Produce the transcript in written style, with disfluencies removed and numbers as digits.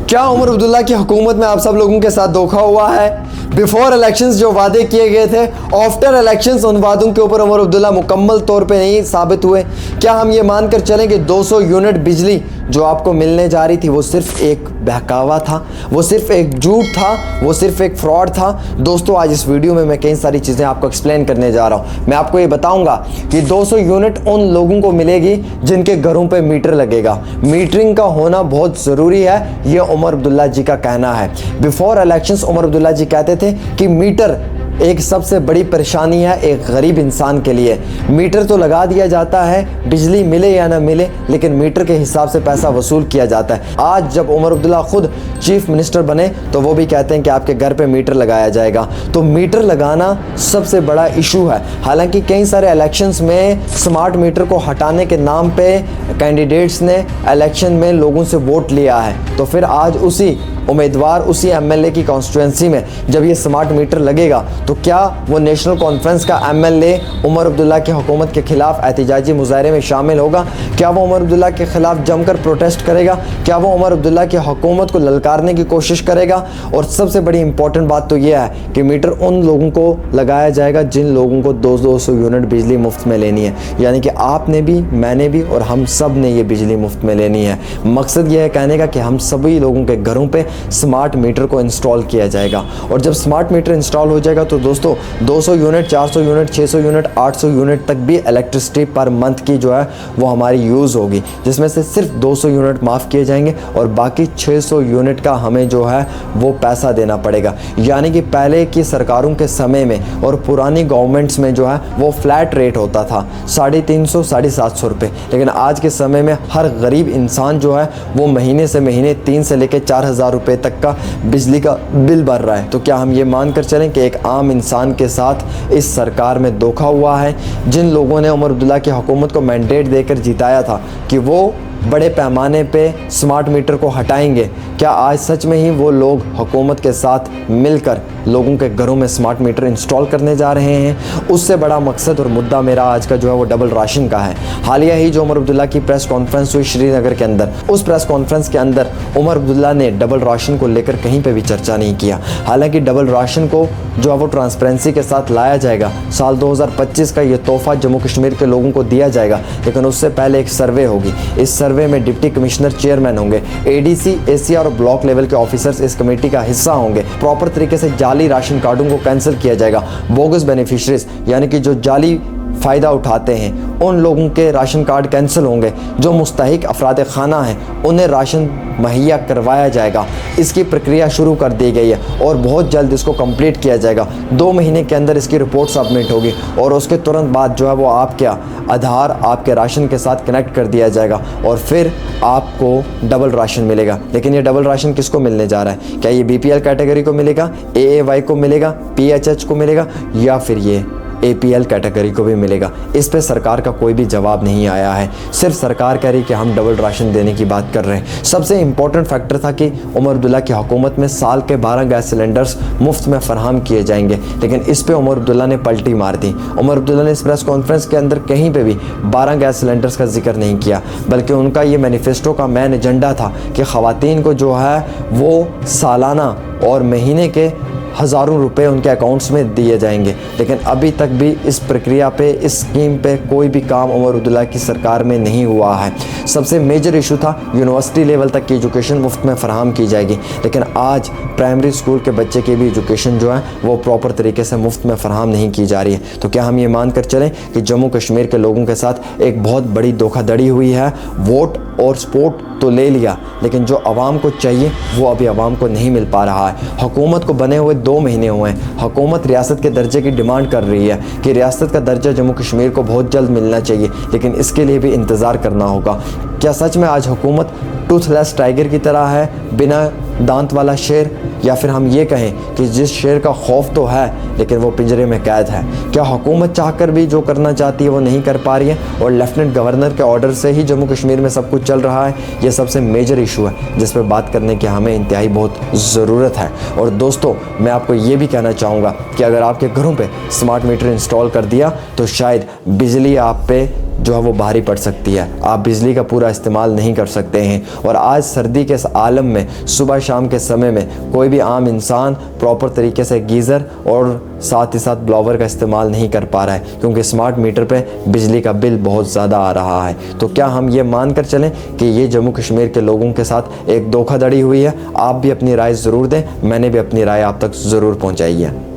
क्या उमर अब्दुल्ला की हुकूमत में आप सब लोगों के साथ धोखा हुआ है? बिफोर इलेक्शंस जो वादे किए गए थे, आफ्टर इलेक्शंस उन वादों के ऊपर उमर अब्दुल्ला मुकम्मल तौर पे नहीं साबित हुए। क्या हम ये मानकर चलें कि 200 यूनिट बिजली जो आपको मिलने जा रही थी वो सिर्फ एक बहकावा था, वो सिर्फ एक झूठ था, वो सिर्फ एक फ्रॉड था? दोस्तों, आज इस वीडियो में मैं कई सारी चीज़ें आपको एक्सप्लेन करने जा रहा हूँ। मैं आपको ये बताऊँगा कि 200 यूनिट उन लोगों को मिलेगी जिनके घरों पे मीटर लगेगा। मीटरिंग का होना बहुत ज़रूरी है, ये उमर अब्दुल्ला जी का कहना है। बिफोर इलेक्शंस उमर अब्दुल्ला जी कहते थे कि मीटर एक सबसे बड़ी परेशानी है एक गरीब इंसान के लिए। मीटर तो लगा दिया जाता है, बिजली मिले या ना मिले, लेकिन मीटर के हिसाब से पैसा वसूल किया जाता है। आज जब उमर अब्दुल्ला खुद चीफ मिनिस्टर बने तो वो भी कहते हैं कि आपके घर पे मीटर लगाया जाएगा। तो मीटर लगाना सबसे बड़ा इशू है। हालांकि कई सारे इलेक्शंस में स्मार्ट मीटर को हटाने के नाम पे कैंडिडेट्स ने इलेक्शन में लोगों से वोट लिया है, तो फिर आज उसी उम्मीदवार, उसी एमएलए की कॉन्स्टिट्यूंसी में जब ये स्मार्ट मीटर लगेगा तो क्या वो नेशनल कॉन्फ्रेंस का एमएलए उमर अब्दुल्ला की हुकूमत के खिलाफ एहतिजाजी मुजाहरे में शामिल होगा? क्या वो उमर अब्दुल्ला के खिलाफ जमकर प्रोटेस्ट करेगा? क्या वो उमर अब्दुल्ला की हुकूमत को ललकारने की कोशिश करेगा? और सबसे बड़ी इंपॉर्टेंट बात तो यह है कि मीटर उन लोगों को लगाया जाएगा जिन लोगों को 200 यूनिट बिजली मुफ्त में लेनी है। यानी कि आपने भी, मैंने भी और हम सब ने ये बिजली मुफ्त में लेनी है। मकसद यह है कहने का कि हम सभी लोगों के घरों पे स्मार्ट मीटर को इंस्टॉल किया जाएगा। और जब स्मार्ट मीटर इंस्टॉल हो जाएगा तो दोस्तों 200 यूनिट, 400 यूनिट, 600 यूनिट, 800 यूनिट तक भी इलेक्ट्रिसिटी पर मंथ की जो है वो हमारी यूज़ होगी, जिसमें से सिर्फ 200 यूनिट माफ़ किए जाएंगे और बाकी 600 यूनिट का हमें जो है वो पैसा देना पड़ेगा। यानी कि पहले की सरकारों के समय में और पुरानी गवर्नमेंट्स में जो है वो फ्लैट रेट होता था 350, 750 रुपये, लेकिन आज के समय में हर गरीब इंसान जो है वो महीने से महीने 3 से लेकर 4,000 रुपये तक का बिजली का बिल भर रहा है। तो क्या हम ये मानकर चलें कि एक आम इंसान के साथ इस सरकार में धोखा हुआ है? जिन लोगों ने उमर अब्दुल्ला की हुकूमत को मैंडेट देकर जिताया था कि वो बड़े पैमाने पे स्मार्ट मीटर को हटाएंगे, क्या आज सच में ही वो लोग हुकूमत के साथ मिलकर लोगों के घरों में स्मार्ट मीटर इंस्टॉल करने जा रहे हैं? उससे बड़ा मकसद और मुद्दा मेरा आज का जो है वो डबल राशन का है। हालिया ही जो उमर अब्दुल्ला की प्रेस कॉन्फ्रेंस हुई श्रीनगर के अंदर, उस प्रेस कॉन्फ्रेंस के अंदर उमर अब्दुल्ला ने डबल राशन को लेकर कहीं पर भी चर्चा नहीं किया। हालांकि डबल राशन को जो है वो ट्रांसपेरेंसी के साथ लाया जाएगा, साल 2025 का ये तोहफा जम्मू कश्मीर के लोगों को दिया जाएगा, लेकिन उससे पहले एक सर्वे होगी। इस सर्वे में डिप्टी कमिश्नर चेयरमैन होंगे, एडीसी, एसीआर और ब्लॉक लेवल के ऑफिसर्स इस कमेटी का हिस्सा होंगे। प्रॉपर तरीके से जाली राशन कार्डों को कैंसिल किया जाएगा। बोगस बेनिफिशरीज यानी कि जो जाली फ़ायदा उठाते हैं उन लोगों के राशन कार्ड कैंसिल होंगे। जो मुस्तहिक अफराद खाना हैं उन्हें राशन मुहैया करवाया जाएगा। इसकी प्रक्रिया शुरू कर दी गई है और बहुत जल्द इसको कंप्लीट किया जाएगा। 2 महीने के अंदर इसकी रिपोर्ट सबमिट होगी और उसके तुरंत बाद जो है वो आपके आधार आपके राशन के साथ कनेक्ट कर दिया जाएगा और फिर आपको डबल राशन मिलेगा। लेकिन ये डबल राशन किसको मिलने जा रहा है? क्या ये बीपीएल कैटेगरी को मिलेगा, एएवाई को मिलेगा, पीएचएच को मिलेगा, या फिर ये एपीएल कैटेगरी को भी मिलेगा? इस पे सरकार का कोई भी जवाब नहीं आया है। सिर्फ सरकार कह रही कि हम डबल राशन देने की बात कर रहे हैं। सबसे इम्पोर्टेंट फैक्टर था कि उमर अब्दुल्ला की हुकूमत में साल के 12 गैस सिलेंडर्स मुफ्त में फराहम किए जाएंगे, लेकिन इस पे उमर अब्दुल्ला ने पलटी मार दी। उमर अब्दुल्ला ने इस प्रेस कॉन्फ्रेंस के अंदर कहीं पर भी 12 गैस सिलेंडर्स का जिक्र नहीं किया, बल्कि उनका ये मैनिफेस्टो का मेन एजेंडा था कि ख़वातीन को जो है वो सालाना और महीने के हज़ारों रुपए उनके अकाउंट्स में दिए जाएंगे। लेकिन अभी तक भी इस प्रक्रिया पे, इस स्कीम पे कोई भी काम उमर अब्दुल्ला की सरकार में नहीं हुआ है। सबसे मेजर इशू था यूनिवर्सिटी लेवल तक की एजुकेशन मुफ्त में फराहम की जाएगी, लेकिन आज प्राइमरी स्कूल के बच्चे की भी एजुकेशन जो है वो प्रॉपर तरीके से मुफ्त में फराहम नहीं की जा रही है। तो क्या हम ये मान कर चलें कि जम्मू कश्मीर के लोगों के साथ एक बहुत बड़ी धोखाधड़ी हुई है? वोट और सपोर्ट तो ले लिया, लेकिन जो आवाम को चाहिए वो अभी आवाम को नहीं मिल पा रहा है। हुकूमत को बने हुए 2 महीने हुए हैं। हुकूमत रियासत के दर्जे की डिमांड कर रही है कि रियासत का दर्जा जम्मू कश्मीर को बहुत जल्द मिलना चाहिए, लेकिन इसके लिए भी इंतज़ार करना होगा। क्या सच में आज हुकूमत टूथलेस टाइगर की तरह है, बिना दांत वाला शेर? या फिर हम ये कहें कि जिस शेर का खौफ तो है लेकिन वो पिंजरे में कैद है? क्या हुकूमत चाहकर भी जो करना चाहती है वो नहीं कर पा रही है और लेफ्टिनेंट गवर्नर के ऑर्डर से ही जम्मू कश्मीर में सब कुछ चल रहा है? ये सबसे मेजर इशू है जिस पर बात करने की हमें इंतहाई बहुत ज़रूरत है। और दोस्तों, मैं आपको ये भी कहना चाहूँगा कि अगर आपके घरों पे स्मार्ट मीटर इंस्टॉल कर दिया तो शायद बिजली आप पे जो है वो भारी पड़ सकती है। आप बिजली का पूरा इस्तेमाल नहीं कर सकते हैं। और आज सर्दी के इस आलम में सुबह शाम के समय में कोई भी आम इंसान प्रॉपर तरीके से गीज़र और साथ ही साथ ब्लोवर का इस्तेमाल नहीं कर पा रहा है, क्योंकि स्मार्ट मीटर पे बिजली का बिल बहुत ज़्यादा आ रहा है। तो क्या हम ये मान कर चलें कि ये जम्मू कश्मीर के लोगों के साथ एक धोखाधड़ी हुई है? आप भी अपनी राय ज़रूर दें, मैंने भी अपनी राय आप तक ज़रूर पहुँचाई है।